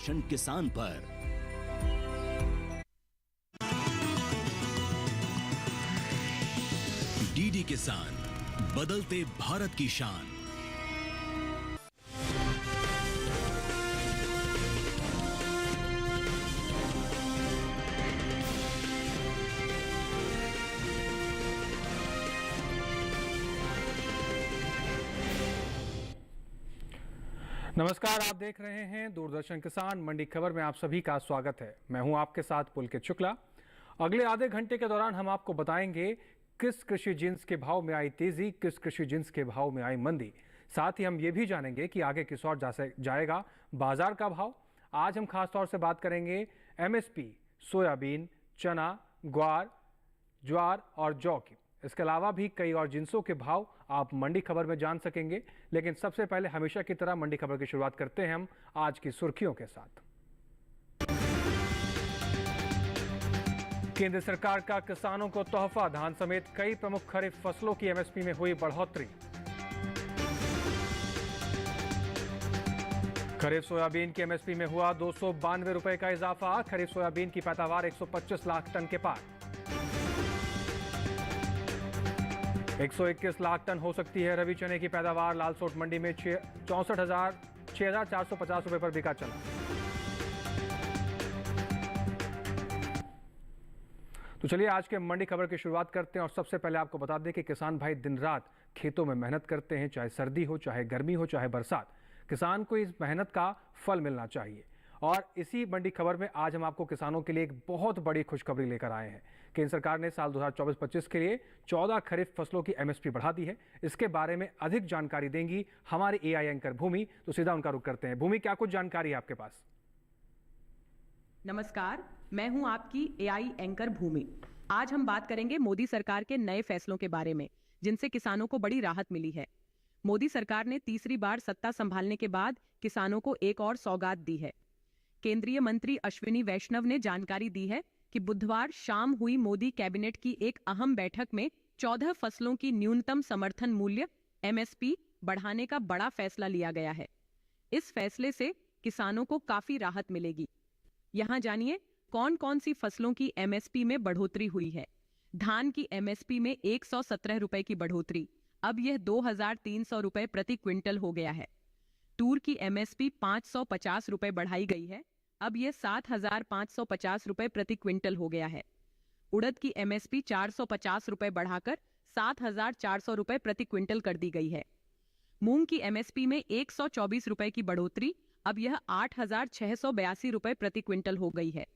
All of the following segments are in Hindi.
किसान पर डीडी किसान, बदलते भारत की शान। नमस्कार, आप देख रहे हैं दूरदर्शन किसान मंडी खबर में आप सभी का स्वागत है। मैं हूं आपके साथ पुलकित शुक्ला। अगले आधे घंटे के दौरान हम आपको बताएंगे किस कृषि जिन्स के भाव में आई तेजी, किस कृषि जिन्स के भाव में आई मंदी। साथ ही हम ये भी जानेंगे कि आगे किस ओर जाएगा बाजार का भाव। आज हम खास तौर से बात करेंगे एमएसपी, सोयाबीन, चना, ग्वार, ज्वार और जौ की। इसके अलावा भी कई और जिन्सों के भाव आप मंडी खबर में जान सकेंगे। लेकिन सबसे पहले हमेशा की तरह मंडी खबर की शुरुआत करते हैं हम आज की सुर्खियों के साथ। केंद्र सरकार का किसानों को तोहफा, धान समेत कई प्रमुख खरीफ फसलों की एमएसपी में हुई बढ़ोतरी। खरीफ सोयाबीन की एमएसपी में हुआ 292 रुपए का इजाफा। खरीफ सोयाबीन की पैदावार 125 लाख टन के पार। 121 लाख टन हो सकती है रबी चने की पैदावार। लालसोट मंडी में 6,450 रुपए पर बिका चना। तो चलिए आज के मंडी खबर की शुरुआत करते हैं और सबसे पहले आपको बता दें कि किसान भाई दिन रात खेतों में मेहनत करते हैं, चाहे सर्दी हो, चाहे गर्मी हो, चाहे बरसात। किसान को इस मेहनत का फल मिलना चाहिए। और इसी मंडी खबर में आज हम आपको किसानों के लिए एक बहुत बड़ी खुशखबरी लेकर आए हैं। केंद्र सरकार ने साल 2024-25 के लिए 14 खरीफ फसलों की एमएसपी बढ़ा दी है। इसके बारे में अधिक जानकारी देंगी हमारे एआई एंकर भूमि। तो सीधा उनका रुख करते हैं। भूमि, क्या कुछ जानकारी है आपके पास? नमस्कार, मैं हूं आपकी एआई एंकर भूमि। आज हम बात करेंगे मोदी सरकार के नए फैसलों के बारे में, जिनसे किसानों को बड़ी राहत मिली है। मोदी सरकार ने तीसरी बार सत्ता संभालने के बाद किसानों को एक और सौगात दी है। केंद्रीय मंत्री अश्विनी वैष्णव ने जानकारी दी है कि बुधवार शाम हुई मोदी कैबिनेट की एक अहम बैठक में 14 फसलों की न्यूनतम समर्थन मूल्य एमएसपी बढ़ाने का बड़ा फैसला लिया गया है। इस फैसले से किसानों को काफी राहत मिलेगी। यहां जानिए कौन कौन सी फसलों की एमएसपी में बढ़ोतरी हुई है। धान की एमएसपी में 117 रुपए की बढ़ोतरी, अब यह 2,300 रुपए प्रति क्विंटल हो गया है। तूर की एमएसपी 550 रुपए बढ़ाई गई है, अब यह 7,550 रुपए प्रति क्विंटल हो गया है। उड़द की एमएसपी 450 रुपए बढ़ाकर 7,400 रुपए प्रति क्विंटल कर दी गई है। मूंग की एमएसपी में 124 रुपए की बढ़ोतरी, अब यह 8,682 रुपए प्रति क्विंटल हो गई है।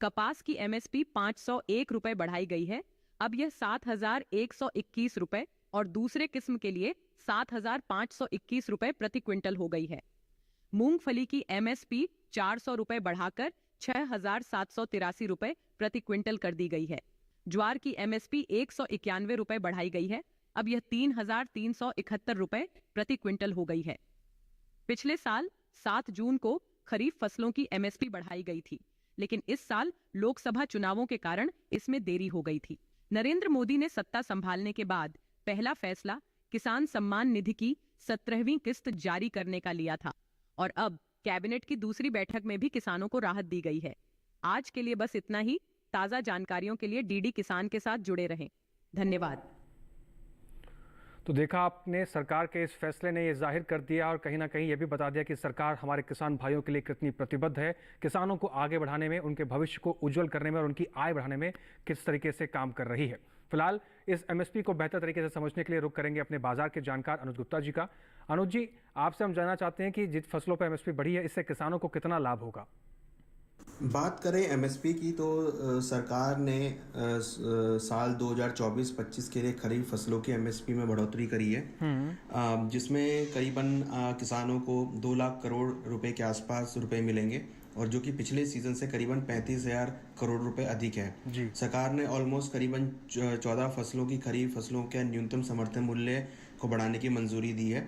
कपास की एमएसपी 501 रुपए बढ़ाई गई है, अब यह 7,121 रुपए और दूसरे किस्म के लिए 7,521 रुपए प्रति क्विंटल हो गई है। मूंगफली की एमएसपी 400 रुपए बढ़ाकर 6,783 रुपए प्रति क्विंटल कर दी गई है। ज्वार की एमएसपी 191 रुपए बढ़ाई गई है, अब यह 3,371 रुपए प्रति क्विंटल हो गई है। पिछले साल 7 जून को खरीफ फसलों की एमएसपी बढ़ाई गई थी, लेकिन इस साल लोकसभा चुनावों के कारण इसमें देरी हो गई थी। नरेंद्र मोदी ने सत्ता संभालने के बाद पहला फैसला किसान सम्मान निधि की 17वीं किस्त जारी करने का लिया था और अब कैबिनेट की दूसरी बैठक में भी किसानों को राहत दी गई है। आज के लिए बस इतना ही। ताजा जानकारियों के लिए डीडी किसान के साथ जुड़े रहें। धन्यवाद। तो देखा आपने, सरकार के इस फैसले ने यह जाहिर कर दिया और कहीं ना कहीं यह भी बता दिया कि सरकार हमारे किसान भाइयों के लिए कितनी प्रतिबद्ध है। किसानों को आगे बढ़ाने में, उनके भविष्य को उज्जवल करने में और उनकी आय बढ़ाने में किस तरीके से काम कर रही है। फिलहाल इस एमएसपी को बेहतर तरीके से समझने के लिए रुख करेंगे अपने बाजार के जानकार अनुज गुप्ता जी का। अनुज जी, आपसे हम जानना चाहते हैं कि जिन फसलों पर एमएसपी बढ़ी है, इससे किसानों को कितना लाभ होगा? बात करें एमएसपी की तो सरकार ने साल 2024-25 के लिए खरीफ फसलों की एमएसपी में बढ़ोतरी करी है, जिसमें करीबन किसानों को 2 लाख करोड़ रुपए के आसपास रुपए मिलेंगे और जो कि पिछले सीजन से करीबन 35,000 करोड़ रुपए अधिक है। सरकार ने ऑलमोस्ट करीबन 14 फसलों की खरीफ फसलों के न्यूनतम समर्थन मूल्य को बढ़ाने की मंजूरी दी है।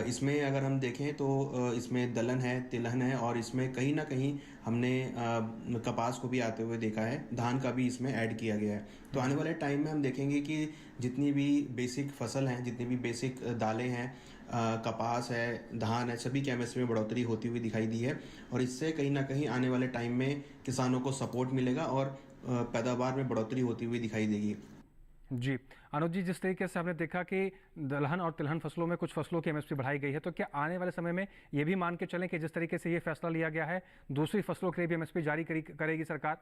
इसमें अगर हम देखें तो इसमें दलहन है, तिलहन है और इसमें कहीं ना कहीं हमने कपास को भी आते हुए देखा है, धान का भी इसमें ऐड किया गया है। तो आने वाले टाइम में हम देखेंगे कि जितनी भी बेसिक फसल हैं, जितनी भी बेसिक दालें हैं, कपास है, धान है, सभी के एमएसपी में बढ़ोतरी होती हुई दिखाई दी है। और इससे कहीं ना कहीं आने वाले टाइम में किसानों को सपोर्ट मिलेगा और पैदावार में बढ़ोतरी होती हुई दिखाई देगी। जी अनुज जी, जिस तरीके से हमने देखा कि दलहन और तिलहन फसलों में कुछ फसलों की एमएसपी बढ़ाई गई है, तो क्या आने वाले समय में ये भी मान के चलें कि जिस तरीके से ये फैसला लिया गया है दूसरी फसलों के लिए भी एमएसपी जारी करेगी सरकार?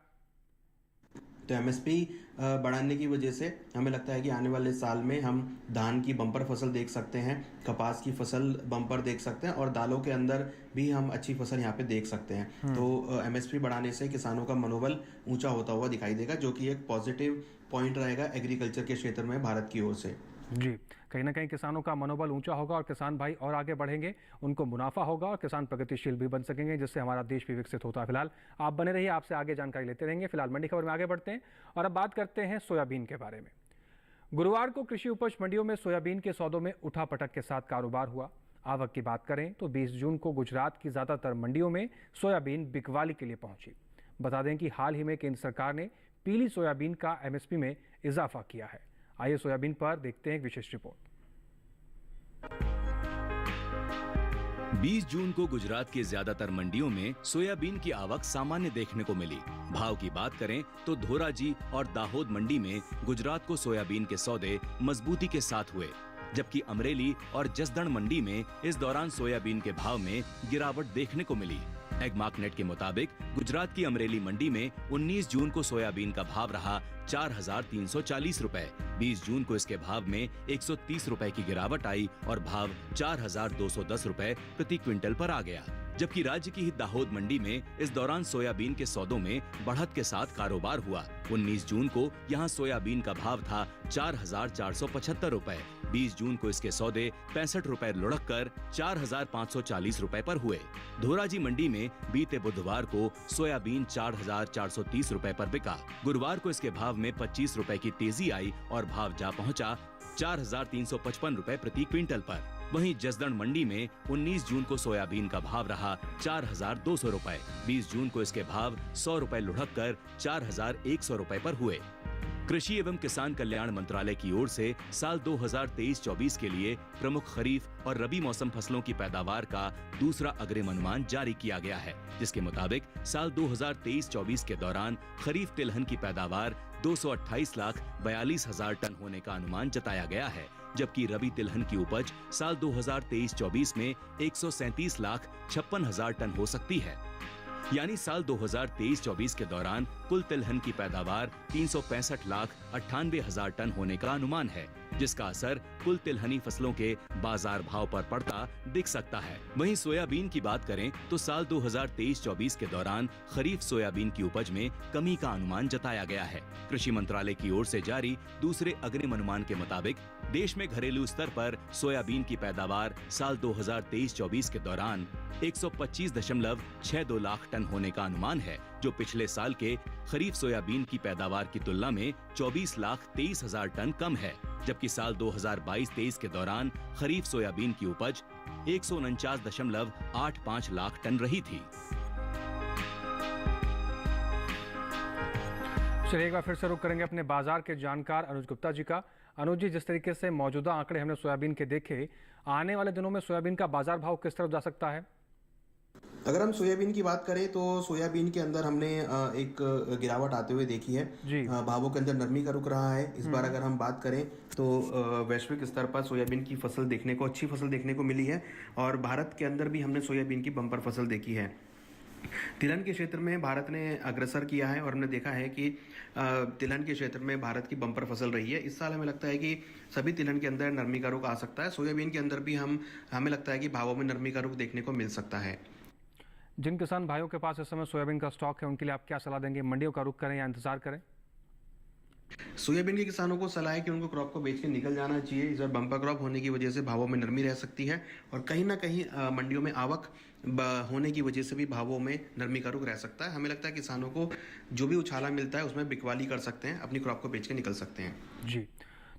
तो एमएसपी बढ़ाने की वजह से हमें लगता है कि आने वाले साल में हम धान की बम्पर फसल देख सकते हैं, कपास की फसल बम्पर देख सकते हैं और दालों के अंदर भी हम अच्छी फसल यहाँ पे देख सकते हैं। तो एमएसपी बढ़ाने से किसानों का मनोबल ऊंचा होता हुआ दिखाई देगा, जो कि एक पॉजिटिव पॉइंट रहेगा एग्रीकल्चर के क्षेत्र में भारत की ओर से। जी, कहीं ना कहीं किसानों का मनोबल ऊंचा होगा और किसान भाई और आगे बढ़ेंगे, उनको मुनाफा होगा और किसान प्रगतिशील भी बन सकेंगे, जिससे हमारा देश भी विकसित होता है। फिलहाल आप बने रहिए, आपसे आगे जानकारी लेते रहेंगे। फिलहाल मंडी खबर में आगे बढ़ते हैं और अब बात करते हैं सोयाबीन के बारे में। गुरुवार को कृषि उपज मंडियों में सोयाबीन के सौदों में उठापटक के साथ कारोबार हुआ। आवक की बात करें तो 20 जून को गुजरात की ज्यादातर मंडियों में सोयाबीन बिकवाली के लिए पहुंची। बता दें कि हाल ही में केंद्र सरकार ने पीली सोयाबीन का एमएसपी में इजाफा किया है। आइए सोयाबीन पर देखते हैं एक विशेष रिपोर्ट। 20 जून को गुजरात के ज्यादातर मंडियों में सोयाबीन की आवक सामान्य देखने को मिली। भाव की बात करें तो धोराजी और दाहोद मंडी में गुजरात को सोयाबीन के सौदे मजबूती के साथ हुए, जबकि अमरेली और जसदण मंडी में इस दौरान सोयाबीन के भाव में गिरावट देखने को मिली। एगमार्कनेट के मुताबिक गुजरात की अमरेली मंडी में 19 जून को सोयाबीन का भाव रहा 4,340 रुपए। 20 जून को इसके भाव में 130 रुपए की गिरावट आई और भाव 4,210 रुपए प्रति क्विंटल पर आ गया। जबकि राज्य की ही दाहोद मंडी में इस दौरान सोयाबीन के सौदों में बढ़त के साथ कारोबार हुआ। 19 जून को यहां सोयाबीन का भाव था 4,475 रुपए। 20 जून को इसके सौदे 65 रुपए लुढ़क कर 4,540 रुपए पर हुए। धोराजी मंडी में बीते बुधवार को सोयाबीन 4,430 रुपए पर बिका। गुरुवार को इसके भाव में 25 रुपए की तेजी आई और भाव जा पहुंचा 4,355 रुपए प्रति क्विंटल पर। वहीं जसदण मंडी में 19 जून को सोयाबीन का भाव रहा 4,200 रुपए। 20 जून को इसके भाव 100 रुपए लुढ़क कर 4,100 रुपए पर हुए। कृषि एवं किसान कल्याण मंत्रालय की ओर से साल 2023-24 के लिए प्रमुख खरीफ और रबी मौसम फसलों की पैदावार का दूसरा अग्रिम अनुमान जारी किया गया है, जिसके मुताबिक साल 2023-24 के दौरान खरीफ तिलहन की पैदावार 228,42,000 टन होने का अनुमान जताया गया है, जबकि रबी तिलहन की उपज साल 2023-24 में 137,56,000 टन हो सकती है। यानी साल 2023-24 के दौरान कुल तिलहन की पैदावार 365,98,000 टन होने का अनुमान है, जिसका असर कुल तिलहनी फसलों के बाजार भाव पर पड़ता दिख सकता है। वहीं सोयाबीन की बात करें तो साल 2023-24 के दौरान खरीफ सोयाबीन की उपज में कमी का अनुमान जताया गया है। कृषि मंत्रालय की ओर से जारी दूसरे अग्रिम अनुमान के मुताबिक देश में घरेलू स्तर पर सोयाबीन की पैदावार साल 2023-24 के दौरान 125.62 लाख टन होने का अनुमान है, जो पिछले साल के खरीफ सोयाबीन की पैदावार की तुलना में 24,23,000 टन कम है। जबकि साल 2022-23 के दौरान खरीफ सोयाबीन की उपज 149.85 लाख टन रही थी। चलिए एक बार फिर से रुक करेंगे अपने बाजार के जानकार अनुज गुप्ता जी का। अनुज जी, जिस तरीके से मौजूदा आंकड़े हमने सोयाबीन के देखे, आने वाले दिनों में सोयाबीन का बाजार भाव किस तरफ जा सकता है? अगर हम सोयाबीन की बात करें तो सोयाबीन के अंदर हमने एक गिरावट आते हुए देखी है। भावों के अंदर नरमी का रुख रहा है। इस बार अगर हम बात करें तो वैश्विक स्तर पर सोयाबीन की फसल देखने को, अच्छी फसल देखने को मिली है और भारत के अंदर भी हमने सोयाबीन की बम्पर फसल देखी है। तिलहन के क्षेत्र में भारत ने अग्रसर किया है और हमने देखा है कि तिलहन के क्षेत्र में भारत की बम्पर फसल रही है। इस साल हमें लगता है कि सभी तिलहन के अंदर नरमी का रुख आ सकता है। सोयाबीन के अंदर भी हमें लगता है कि भावों में नरमी का रुख देखने को मिल सकता है। जिन किसान भाइयों के पास इस समय सोयाबीन का स्टॉक है, उनके लिए आप क्या सलाह देंगे? मंडियों का रुख करें या इंतजार करें? सोयाबीन के किसानों को सलाह है कि उनको क्रॉप को बेच के निकल जाना चाहिए। इस बार बम्पर क्रॉप होने की वजह से भावों में नरमी रह सकती है और कहीं ना कहीं मंडियों में आवक होने की वजह से भी भावों में नरमी का रुख रह सकता है। हमें लगता है किसानों को जो भी उछाला मिलता है उसमें बिकवाली कर सकते हैं, अपनी क्रॉप को बेच के निकल सकते हैं। जी,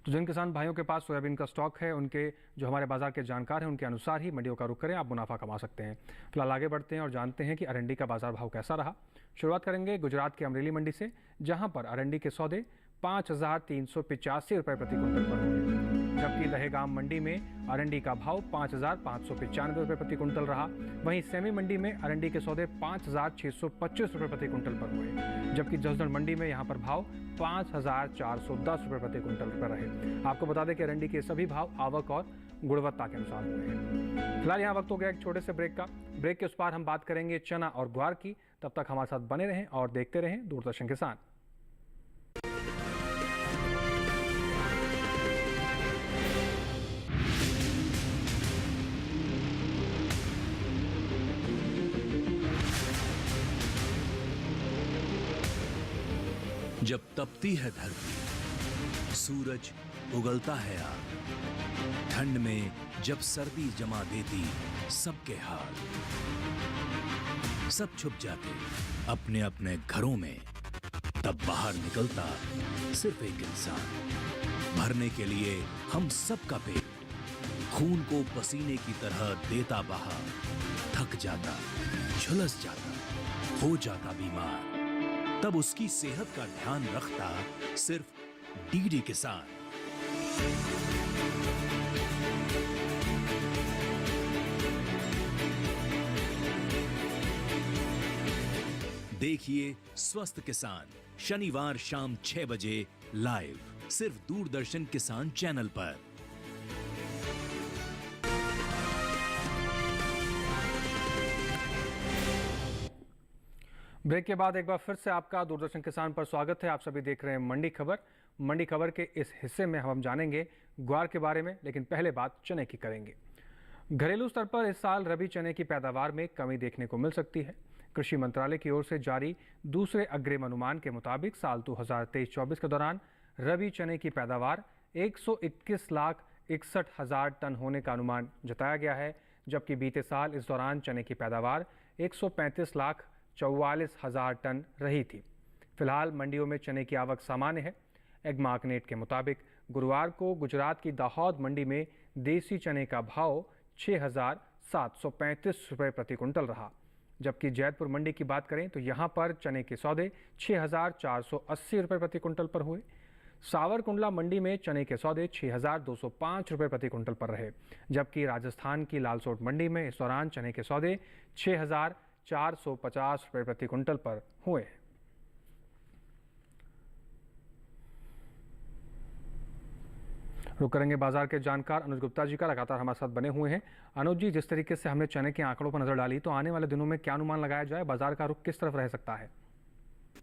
तो जिन किसान भाइयों के पास सोयाबीन का स्टॉक है, उनके जो हमारे बाजार के जानकार हैं, उनके अनुसार ही मंडियों का रुख करें, आप मुनाफा कमा सकते हैं। फिलहाल आगे बढ़ते हैं और जानते हैं कि अरंडी का बाजार भाव कैसा रहा। शुरुआत करेंगे गुजरात की अमरेली मंडी से, जहां पर अरंडी के सौदे 5,385 रुपये प्रति क्विंटल पर हुए। जबकि दहेगाम मंडी में अरंडी का भाव 5,595 रुपये प्रति कुंटल रहा। वहीं सेमी मंडी में अरंडी के सौदे 5,625 रुपये प्रति कुंटल पर हुए, जबकि जसदण मंडी में यहाँ पर भाव 5,410 रुपये प्रति कुंटल पर रहे। आपको बता दें कि अरंडी के सभी भाव आवक और गुणवत्ता के अनुसार हुए हैं। फिलहाल यहाँ वक्त हो गया एक छोटे से ब्रेक का। ब्रेक के उस पार हम बात करेंगे चना और ग्वार की। तब तक हमारे साथ बने रहें और देखते रहें दूरदर्शन किसान। जब तपती है धरती, सूरज उगलता है आग, ठंड में जब सर्दी जमा देती सबके हाल, सब छुप जाते अपने अपने घरों में, तब बाहर निकलता सिर्फ एक इंसान, भरने के लिए हम सबका पेट, खून को पसीने की तरह देता बहा, थक जाता, झुलस जाता, हो जाता बीमार, तब उसकी सेहत का ध्यान रखता सिर्फ डीडी किसान। देखिए स्वस्थ किसान शनिवार शाम 6 बजे लाइव सिर्फ दूरदर्शन किसान चैनल पर। ब्रेक के बाद एक बार फिर से आपका दूरदर्शन किसान पर स्वागत है। आप सभी देख रहे हैं मंडी खबर। मंडी खबर के इस हिस्से में हम जानेंगे ग्वार के बारे में, लेकिन पहले बात चने की करेंगे। घरेलू स्तर पर इस साल रबी चने की पैदावार में कमी देखने को मिल सकती है। कृषि मंत्रालय की ओर से जारी दूसरे अग्रिम अनुमान के मुताबिक साल 2023-24 के दौरान रबी चने की पैदावार 121,61,000 टन होने का अनुमान जताया गया है, जबकि बीते साल इस दौरान चने की पैदावार 135,44,000 टन रही थी। फिलहाल मंडियों में चने की आवक सामान्य है। एग्मार्कनेट के मुताबिक गुरुवार को गुजरात की दाहोद मंडी में देसी चने का भाव 6,735 रुपये प्रति कुंटल रहा, जबकि जैतपुर मंडी की बात करें तो यहाँ पर चने के सौदे 6,480 रुपये प्रति कुंटल पर हुए। सावरकुंडला मंडी में चने के सौदे 6,205 रुपये प्रति कुंटल पर रहे, जबकि राजस्थान की लालसोट मंडी में इस दौरान चने के सौदे 6,450 रुपये प्रति कुंटल पर हुए। रुक करेंगे बाजार के जानकार अनुज गुप्ता जी का, लगातार हमारे साथ बने हुए हैं। अनुज जी, जिस तरीके से हमने चने के आंकड़ों पर नजर डाली, तो आने वाले दिनों में क्या अनुमान लगाया जाए, बाजार का रुख किस तरफ रह सकता है?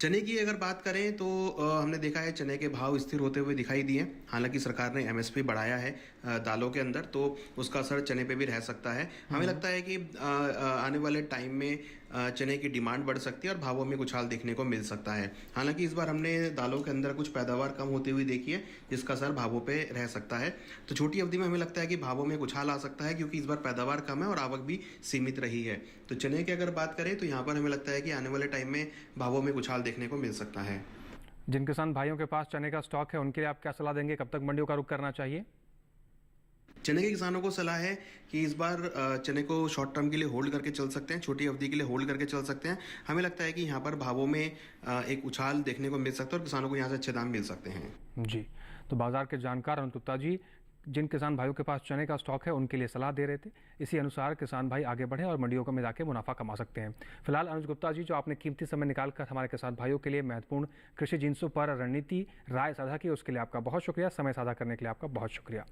चने की अगर बात करें तो हमने देखा है चने के भाव स्थिर होते हुए दिखाई दिए। हालांकि सरकार ने एमएसपी बढ़ाया है दालों के अंदर, तो उसका असर चने पे भी रह सकता है। हमें लगता है कि आने वाले टाइम में चने की डिमांड बढ़ सकती है और भावों में उछाल देखने को मिल सकता है। हालांकि इस बार हमने दालों के अंदर कुछ पैदावार कम होती हुई देखी है, जिसका असर भावों पे रह सकता है। तो छोटी अवधि में हमें लगता है कि भावों में उछाल आ सकता है, क्योंकि इस बार पैदावार कम है और आवक भी सीमित रही है। तो चने की अगर बात करें तो यहाँ पर हमें लगता है कि आने वाले टाइम में भावों में उछाल देखने को मिल सकता है। जिन किसान भाइयों के पास चने का स्टॉक है, उनके लिए आप क्या सलाह देंगे? कब तक मंडियों का रुख करना चाहिए? चने के किसानों को सलाह है कि इस बार चने को शॉर्ट टर्म के लिए होल्ड करके चल सकते हैं, छोटी अवधि के लिए होल्ड करके चल सकते हैं। हमें लगता है कि यहाँ पर भावों में एक उछाल देखने को मिल सकता है और किसानों को यहाँ से अच्छे दाम मिल सकते हैं। जी, तो बाजार के जानकार अनुज गुप्ता जी जिन किसान भाइयों के पास चने का स्टॉक है, उनके लिए सलाह दे रहे थे। इसी अनुसार किसान भाई आगे बढ़े और मंडियों में जाके मुनाफा कमा सकते हैं। फिलहाल अनुज गुप्ता जी, जो आपने कीमती समय निकालकर हमारे किसान भाइयों के लिए महत्वपूर्ण कृषि जिन्सों पर रणनीति राय साझा की, उसके लिए आपका बहुत शुक्रिया। समय साझा करने के लिए आपका बहुत शुक्रिया।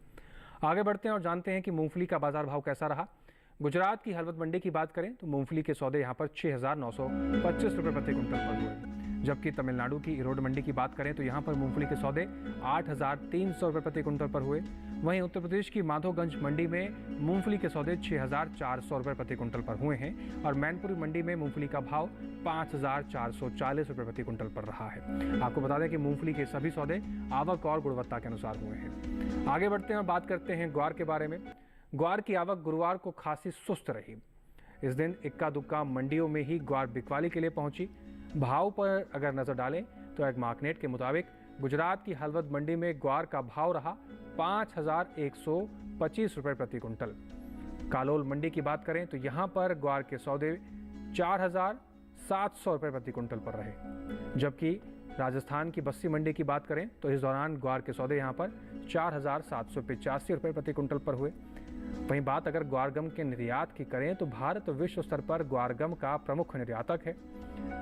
आगे बढ़ते हैं और जानते हैं कि मूंगफली का बाजार भाव कैसा रहा। गुजरात की हलवद मंडी की बात करें तो मूंगफली के सौदे यहाँ पर 6,925 रुपये प्रति कुंटल पर हुए, जबकि तमिलनाडु की इरोड मंडी की बात करें तो यहाँ पर मूंगफली के सौदे 8,300 रुपये प्रति कुंटल पर हुए। वहीं उत्तर प्रदेश की माधोगंज मंडी में मूंगफली के सौदे 6,400 रुपये प्रति कुंटल पर हुए हैं और मैनपुरी मंडी में मूंगफली का भाव 5,440 रुपये प्रति कुंटल पर रहा है। आपको बता दें कि मूंगफली के सभी सौदे आवक और गुणवत्ता के अनुसार हुए हैं। आगे बढ़ते हैं और बात करते हैं ग्वार के बारे में। ग्वार की आवक गुरुवार को खासी सुस्त रही। इस दिन इक्का दुक्का मंडियों में ही ग्वार बिकवाली के लिए पहुंची। भाव पर अगर नजर डालें तो एग्मार्कनेट के मुताबिक गुजरात की हलवद मंडी में ग्वार का भाव रहा 5,125 रुपये प्रति कुंटल। कालोल मंडी की बात करें तो यहाँ पर ग्वार के सौदे 4,700 रुपये प्रति कुंटल पर रहे, जबकि राजस्थान की बस्सी मंडी की बात करें तो इस दौरान ग्वार के सौदे यहाँ पर 4,785 रुपये प्रति कुंटल पर हुए। वहीं बात अगर ग्वारगम के निर्यात की करें तो भारत विश्व स्तर पर ग्वारगम का प्रमुख निर्यातक है।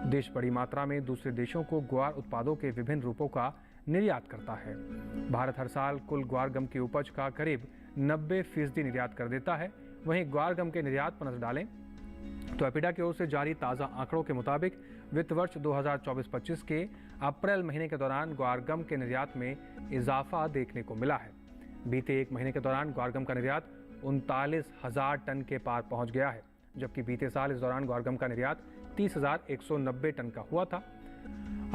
देश बड़ी मात्रा में दूसरे देशों को ग्वार उत्पादों के विभिन्न रूपों का निर्यात करता है। भारत हर साल कुल ग्वारगम की उपज का करीब 90% निर्यात कर देता है। वहीं ग्वारगम के निर्यात पर नजर डालें तो एपिडा की ओर से जारी ताज़ा आंकड़ों के मुताबिक वित्त वर्ष 2024-25 के अप्रैल महीने के दौरान ग्वारगम के निर्यात में इजाफा देखने को मिला है। बीते एक महीने के दौरान ग्वारगम का निर्यात 39,000 टन के पार पहुंच गया है, जबकि बीते साल इस दौरान ग्वारगम का निर्यात 30,190 टन का हुआ था।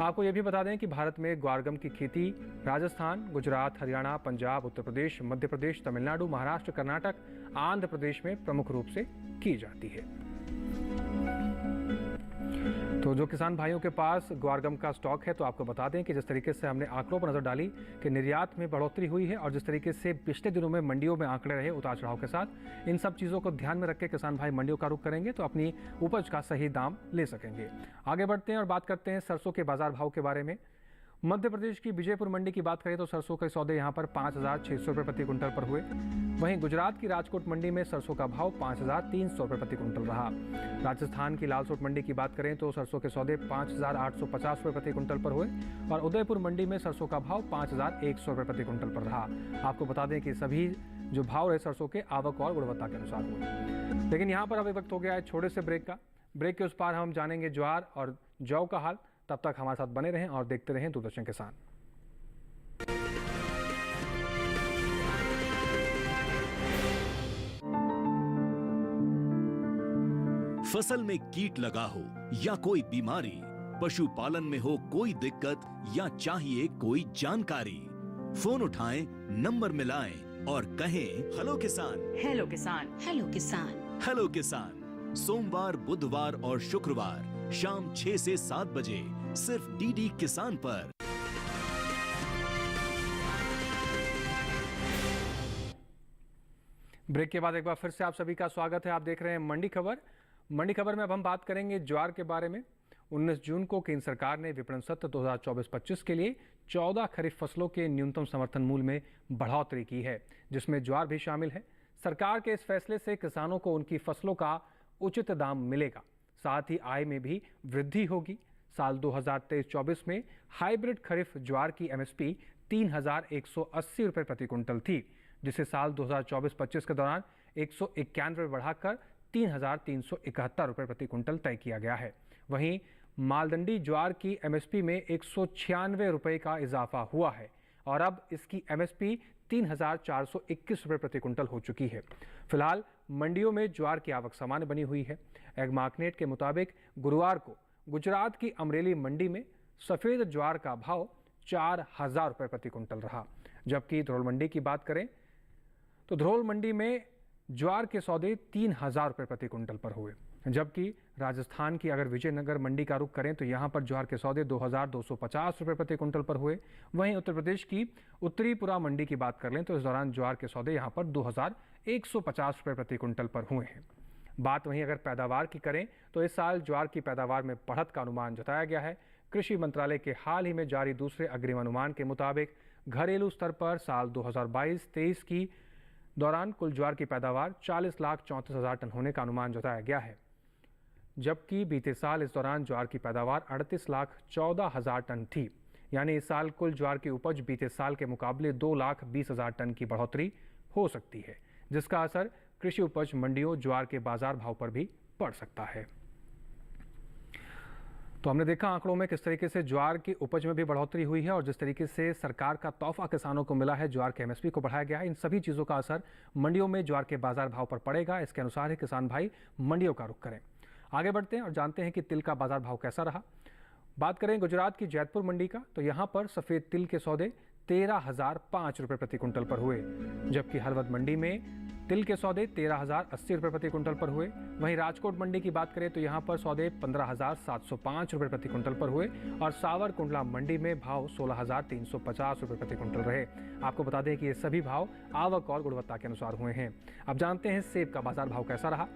आपको यह भी बता दें कि भारत में ग्वारगम की खेती राजस्थान, गुजरात, हरियाणा, पंजाब, उत्तर प्रदेश, मध्य प्रदेश, तमिलनाडु, महाराष्ट्र, कर्नाटक, आंध्र प्रदेश में प्रमुख रूप से की जाती है। तो जो किसान भाइयों के पास ग्वारगम का स्टॉक है तो आपको बता दें कि जिस तरीके से हमने आंकड़ों पर नजर डाली कि निर्यात में बढ़ोतरी हुई है और जिस तरीके से पिछले दिनों में मंडियों में आंकड़े रहे उतार चढ़ाव के साथ, इन सब चीज़ों को ध्यान में रख के किसान भाई मंडियों का रुख करेंगे तो अपनी उपज का सही दाम ले सकेंगे। आगे बढ़ते हैं और बात करते हैं सरसों के बाजार भाव के बारे में। मध्य प्रदेश की विजयपुर मंडी की बात करें तो सरसों के सौदे यहां पर 5,600 रुपये प्रति कुंटल पर हुए। वहीं गुजरात की राजकोट मंडी में सरसों का भाव 5,300 रुपये प्रति कुंटल रहा। राजस्थान की लालसोट मंडी की बात करें तो सरसों के सौदे 5,850 रुपये प्रति कुंटल पर हुए और उदयपुर मंडी में सरसों का भाव 5,100 रुपये प्रति कुंटल पर रहा। आपको बता दें कि सभी जो भाव रहे सरसों के आवक और गुणवत्ता के अनुसार हुए। लेकिन यहाँ पर अभी वक्त हो गया है छोटे से ब्रेक का। ब्रेक के उस पार हम जानेंगे ज्वार और जौ का हाल। तब तक हमारे साथ बने रहें और देखते रहें दूरदर्शन किसान। फसल में कीट लगा हो या कोई बीमारी, पशुपालन में हो कोई दिक्कत या चाहिए कोई जानकारी, फोन उठाएं, नंबर मिलाएं और कहें हेलो किसान। हेलो किसान। हेलो किसान। हेलो किसान सोमवार, बुधवार और शुक्रवार शाम 6 से 7 बजे सिर्फ डीडी किसान पर। ब्रेक के बाद एक बार फिर से आप सभी का स्वागत है। आप देख रहे हैं मंडी खबर। मंडी खबर में अब हम बात करेंगे ज्वार के बारे में। 19 जून को केंद्र सरकार ने विपणन सत्र 2024-25 के लिए 14 खरीफ फसलों के न्यूनतम समर्थन मूल्य में बढ़ोतरी की है, जिसमें ज्वार भी शामिल है। सरकार के इस फैसले से किसानों को उनकी फसलों का उचित दाम मिलेगा, साथ ही आय में भी वृद्धि होगी। साल 2023-24 में हाइब्रिड खरीफ ज्वार की एमएसपी 3,180 रुपये प्रति कुंटल थी, जिसे साल 2024-25 के दौरान 191 बढ़ाकर 3,371 रुपये प्रति कुंटल तय किया गया है। वहीं मालदंडी ज्वार की एमएसपी में 196 रुपये का इजाफा हुआ है और अब इसकी एमएसपी 3,421 रुपये प्रति कुंटल हो चुकी है। फिलहाल मंडियों में ज्वार की आवक सामान्य बनी हुई है। एग्मार्कनेट के मुताबिक गुरुवार को गुजरात की अमरेली मंडी में सफ़ेद ज्वार का भाव 4,000 रुपये प्रति कुंटल रहा, जबकि धरोल मंडी की बात करें तो धरोल मंडी में ज्वार के सौदे 3,000 रुपये प्रति कुंटल पर हुए। जबकि राजस्थान की अगर विजयनगर मंडी का रुख करें तो यहाँ पर ज्वार के सौदे 2,250 रुपये प्रति कुंटल पर हुए। वहीं उत्तर प्रदेश की उत्तरीपुरा मंडी की बात कर लें तो इस दौरान ज्वार के सौदे यहाँ पर 2,150 रुपये प्रति कुंटल पर हुए हैं। बात वहीं अगर पैदावार की करें तो इस साल ज्वार की पैदावार में बढ़त का अनुमान जताया गया है। कृषि मंत्रालय के हाल ही में जारी दूसरे अग्रिम अनुमान के मुताबिक घरेलू स्तर पर साल 2022-23 की दौरान कुल ज्वार की पैदावार 40,34,000 टन होने का अनुमान जताया गया है, जबकि बीते साल इस दौरान ज्वार की पैदावार 38,14,000 टन थी। यानी इस साल कुल ज्वार की उपज बीते साल के मुकाबले 2,20,000 टन की बढ़ोतरी हो सकती है, जिसका असर कृषि उपज मंडियों ज्वार के बाजार भाव पर भी पड़ सकता है। तो हमने देखा आंकड़ों में किस तरीके से ज्वार की उपज में भी बढ़ोतरी हुई है और जिस तरीके से सरकार का तोहफा किसानों को मिला है, ज्वार के एमएसपी को बढ़ाया गया है। इन सभी चीज़ों का असर मंडियों में ज्वार के बाजार भाव पर पड़ेगा। इसके अनुसार ही किसान भाई मंडियों का रुख करें। आगे बढ़ते हैं और जानते हैं कि तिल का बाजार भाव कैसा रहा। बात करें गुजरात की जैतपुर मंडी का तो यहाँ पर सफ़ेद तिल के सौदे 13,005 रुपये प्रति कुंटल पर हुए, जबकि हलवद मंडी में तिल के सौदे 13,080 रुपये प्रति कुंटल पर हुए। वहीं राजकोट मंडी की बात करें तो यहाँ पर सौदे 15,705 रुपये प्रति कुंटल पर हुए और सावर कुंडला मंडी में भाव 16,350 रुपये प्रति कुंटल रहे। आपको बता दें कि ये सभी भाव आवक और गुणवत्ता के अनुसार हुए हैं। अब जानते हैं सेब का बाजार भाव कैसा रहा।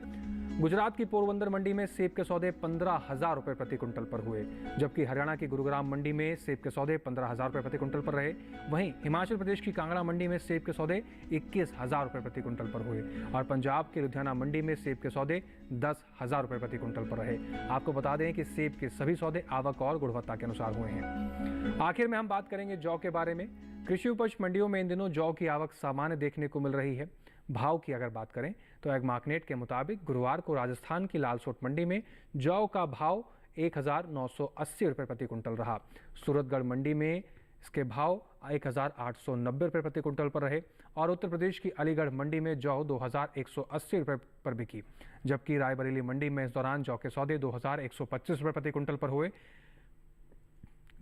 गुजरात की पोरबंदर मंडी में सेब के सौदे 15,000 रुपए प्रति क्विंटल पर हुए, जबकि हरियाणा की गुरुग्राम मंडी में सेब के सौदे 15,000 रुपए प्रति क्विंटल पर रहे। वहीं हिमाचल प्रदेश की कांगड़ा मंडी में सेब के सौदे 21,000 रुपए प्रति क्विंटल पर हुए और पंजाब की लुधियाना मंडी में सेब के सौदे 10,000 रुपए प्रति क्विंटल पर रहे। आपको बता दें कि सेब के सभी सौदे आवक और गुणवत्ता के अनुसार हुए हैं। आखिर में हम बात करेंगे जौ के बारे में। कृषि उपज मंडियों में इन दिनों जौ की आवक सामान्य देखने को मिल रही है। भाव की अगर बात करें तो एग्मार्कनेट के मुताबिक गुरुवार को राजस्थान की लालसोट मंडी में जौ का भाव 1,980 रुपये प्रति क्विंटल रहा। सूरतगढ़ मंडी में इसके भाव 1,890 रुपये प्रति क्विंटल पर रहे और उत्तर प्रदेश की अलीगढ़ मंडी में जौ 2,180 रुपये पर बिकी, जबकि रायबरेली मंडी में इस दौरान जौ के सौदे 2,125 रुपये प्रति क्विंटल पर हुए।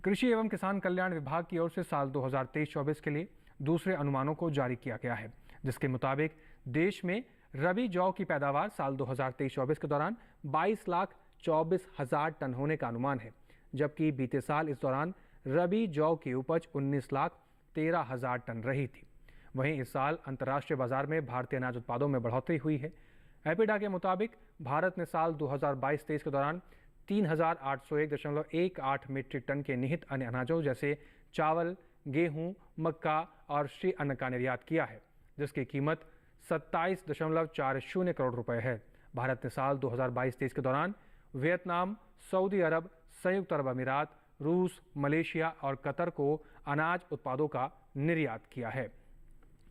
कृषि एवं किसान कल्याण विभाग की ओर से साल 2023-24 के लिए दूसरे अनुमानों को जारी किया गया है, जिसके मुताबिक देश में रबी जौ की पैदावार साल 2023-24 के दौरान 22,24,000 टन होने का अनुमान है, जबकि बीते साल इस दौरान रबी जौ की उपज 19,13,000 टन रही थी। वहीं इस साल अंतर्राष्ट्रीय बाजार में भारतीय अनाज उत्पादों में बढ़ोतरी हुई है। एपिडा के मुताबिक भारत ने साल 2022-23 के दौरान 3,801.18 मीट्रिक टन के निहित अन्य अनाजों जैसे चावल, गेहूं, मक्का और श्री अन्न का निर्यात किया है, जिसकी कीमत 27.40 करोड़ रुपए है। भारत ने साल 2022-23 के दौरान वियतनाम, सऊदी अरब, संयुक्त अरब अमीरात, रूस, मलेशिया और कतर को अनाज उत्पादों का निर्यात किया है।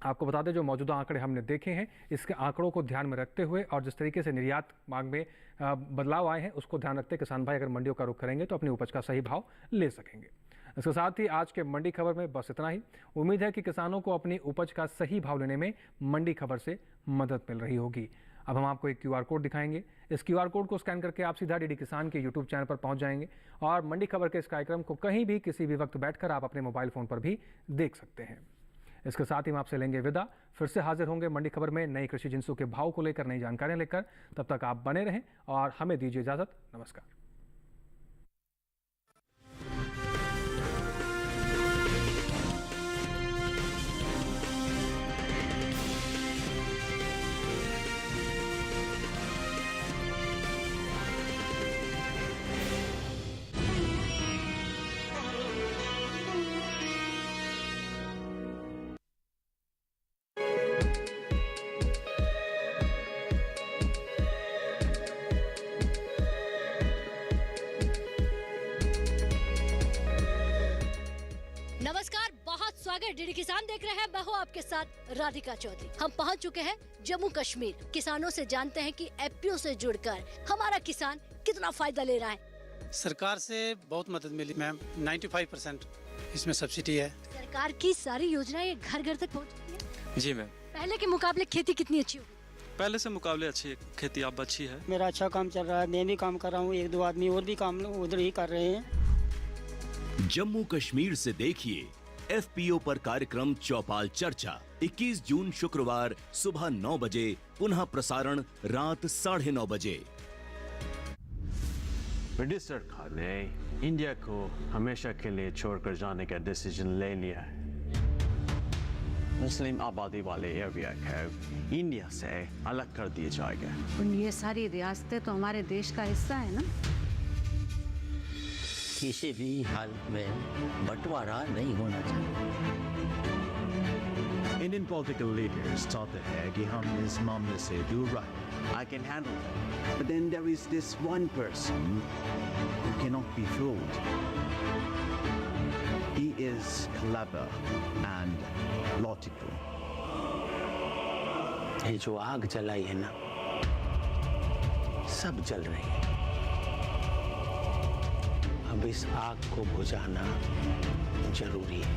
आपको बता दें, जो मौजूदा आंकड़े हमने देखे हैं, इसके आंकड़ों को ध्यान में रखते हुए और जिस तरीके से निर्यात मांग में बदलाव आए हैं, उसको ध्यान रखते किसान भाई अगर मंडियों का रुख करेंगे तो अपनी उपज का सही भाव ले सकेंगे। इसके साथ ही आज के मंडी खबर में बस इतना ही। उम्मीद है कि किसानों को अपनी उपज का सही भाव लेने में मंडी खबर से मदद मिल रही होगी। अब हम आपको एक QR कोड दिखाएंगे। इस QR कोड को स्कैन करके आप सीधा DD किसान के YouTube चैनल पर पहुंच जाएंगे और मंडी खबर के इस कार्यक्रम को कहीं भी किसी भी वक्त बैठकर आप अपने मोबाइल फोन पर भी देख सकते हैं। इसके साथ ही हम आपसे लेंगे विदा। फिर से हाजिर होंगे मंडी खबर में नई कृषि जिंसों के भाव को लेकर नई जानकारियां लेकर। तब तक आप बने रहें और हमें दीजिए इजाजत। नमस्कार। नमस्कार, बहुत स्वागत। DD किसान देख रहे हैं, मैं हूँ आपके साथ राधिका चौधरी। हम पहुँच चुके हैं जम्मू कश्मीर। किसानों से जानते हैं कि FPO से जुड़कर हमारा किसान कितना फायदा ले रहा है। सरकार से बहुत मदद मिली मैम, 95% इसमें सब्सिडी है। सरकार की सारी योजनाएं घर घर तक पहुँच रही है। जी मैम, पहले के मुकाबले खेती कितनी अच्छी होगी? पहले से मुकाबले अच्छी है, खेती अब अच्छी है। मेरा अच्छा काम चल रहा है, मैं भी काम कर रहा हूँ, 1-2 आदमी और भी काम उधर ही कर रहे हैं। जम्मू कश्मीर से देखिए FPO पर कार्यक्रम चौपाल चर्चा 21 जून शुक्रवार सुबह 9 बजे, पुनः प्रसारण रात 9:30 बजे। ब्रिटिश सरकार ने इंडिया को हमेशा के लिए छोड़कर जाने का डिसीजन ले लिया है। मुस्लिम आबादी वाले एरिया को इंडिया से अलग कर दिया जाएगा। ये सारी रियासतें तो हमारे देश का हिस्सा है ना। किसी भी हाल में बंटवारा नहीं होना चाहिए। इंडियन पॉलिटिकल लीडर्स चाहते हैं कि हम इस मामले से दूर रहें। I can handle that. But then there is this one person who cannot be fooled. He is clever and logical. ये जो आग जलाई है ना, सब जल रही है। अब इस आग को बुझाना जरूरी है।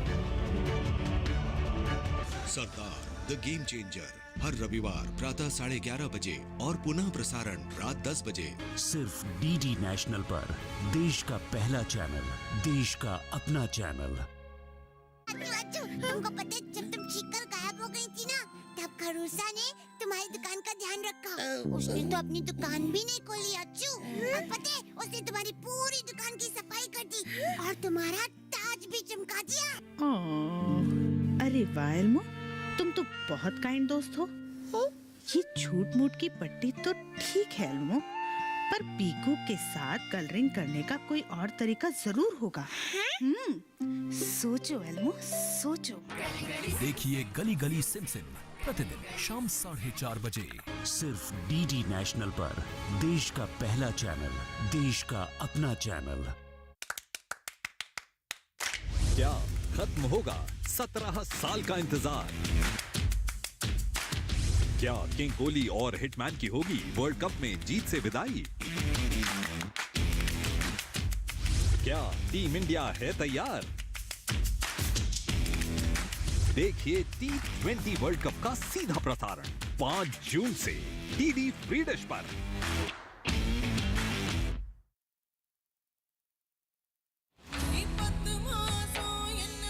सरदार द गेम चेंजर हर रविवार प्रातः 11:30 बजे और पुनः प्रसारण रात 10 बजे, सिर्फ DD नेशनल पर। देश का पहला चैनल, देश का अपना चैनल। तुमको पता है, जब तुम चीख कर गायब हो गई थी ना, तब खरूसा ने तुम्हारी दुकान का ध्यान रखा। उसने तो अपनी दुकान भी नहीं खोली अच्छू। और पता है, उसने तुम्हारी पूरी दुकान की सफाई कर दी और तुम्हारा ताज भी चमका दिया। अरे वाह एल्मो, तुम तो बहुत काइंड दोस्त हो। ये झूठ मूठ की पट्टी तो ठीक है एल्मो, पर पीकू के साथ कलरिंग करने का कोई और तरीका जरूर होगा। सोचो एल्मो, सोचो। देखिए गली गली सिमसिम प्रतिदिन शाम 4:30 बजे सिर्फ डीडी नेशनल पर। देश का पहला चैनल, देश का अपना चैनल। क्या खत्म होगा 17 साल का इंतजार? क्या किंग कोहली और हिटमैन की होगी वर्ल्ड कप में जीत से विदाई? क्या टीम इंडिया है तैयार? देखिए T20 वर्ल्ड कप का सीधा प्रसारण 5 जून से डीडी फ्री डिश पर।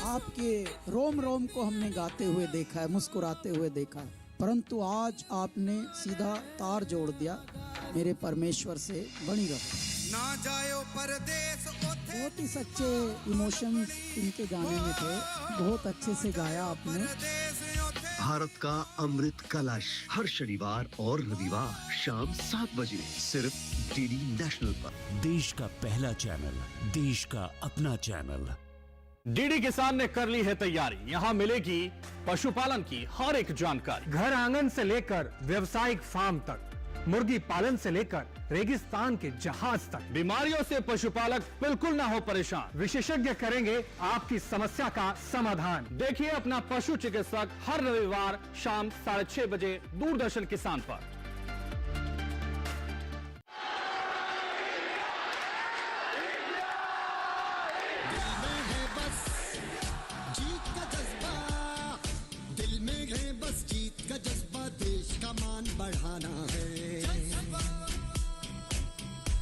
आपके रोम रोम को हमने गाते हुए देखा है, मुस्कुराते हुए देखा है, परंतु आज आपने सीधा तार जोड़ दिया मेरे परमेश्वर से। बनी रहो ना जायो परदेस। बहुत ही सच्चे इमोशंस इनके गाने में थे, बहुत अच्छे से गाया आपने। भारत का अमृत कलश हर शनिवार और रविवार शाम 7 बजे सिर्फ डीडी नेशनल पर। देश का पहला चैनल, देश का अपना चैनल। डीडी किसान ने कर ली है तैयारी। यहाँ मिलेगी पशुपालन की हर एक जानकारी, घर आंगन से लेकर व्यावसायिक फार्म तक, मुर्गी पालन से लेकर रेगिस्तान के जहाज तक। बीमारियों से पशुपालक बिल्कुल ना हो परेशान। विशेषज्ञ करेंगे आपकी समस्या का समाधान। देखिए अपना पशु चिकित्सक हर रविवार शाम 6:30 बजे दूरदर्शन किसान पर। दिल में है बस जीत का जज्बा, देश का मान बढ़ाना है।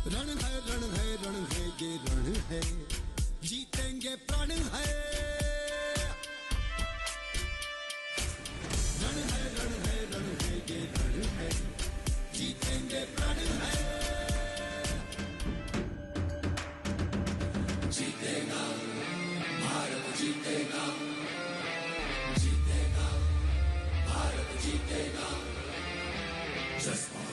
रण है रण है रण है ये रण है, जीतेंगे प्रण है। रण है रण है रण है ये रण है, जीतेंगे प्रण है। जीतेगा भारत, जीतेगा जीतेगा भारत, जीतेगा जज्बा।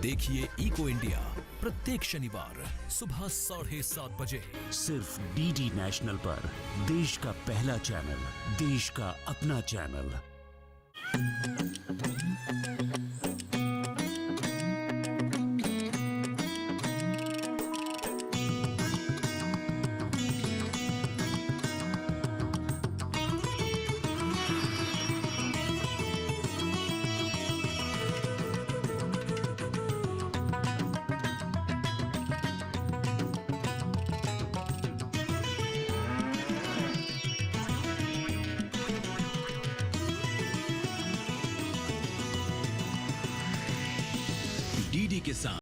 देखिए इको इंडिया प्रत्येक शनिवार सुबह 7:30 बजे सिर्फ डीडी नेशनल पर। देश का पहला चैनल, देश का अपना चैनल। डीडी किसान।